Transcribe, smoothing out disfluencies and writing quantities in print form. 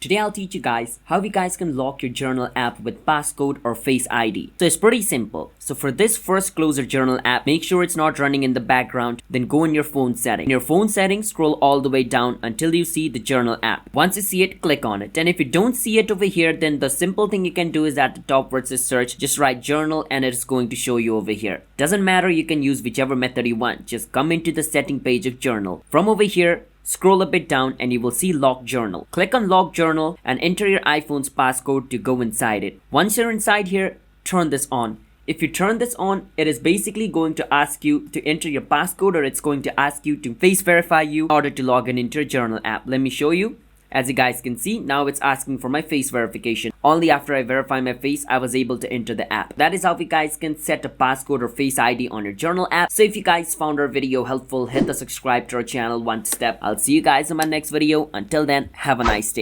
Today I'll teach you guys how you guys can lock your journal app with passcode or Face ID. So it's pretty simple. So for this, first close your journal app, make sure it's not running in the background, then go in your phone setting. In your phone settings, scroll all the way down until you see the journal app. Once you see it, click on it. And if you don't see it over here, then the simple thing you can do is at the top where it says search, just write journal and it's going to show you over here. Doesn't matter, you can use whichever method you want. Just come into the setting page of journal. From over here, scroll a bit down and you will see lock journal. Click on lock journal and enter your iPhone's passcode to go inside it. Once you're inside here, turn this on. If you turn this on, it is basically going to ask you to enter your passcode, or it's going to ask you to face verify you in order to log in into your journal app. Let me show you. As you guys can see, now it's asking for my face verification. Only after I verify my face, I was able to enter the app. That is how you guys can set a passcode or Face ID on your journal app. So if you guys found our video helpful, hit the subscribe to our channel one step. I'll see you guys in my next video. Until then, have a nice day.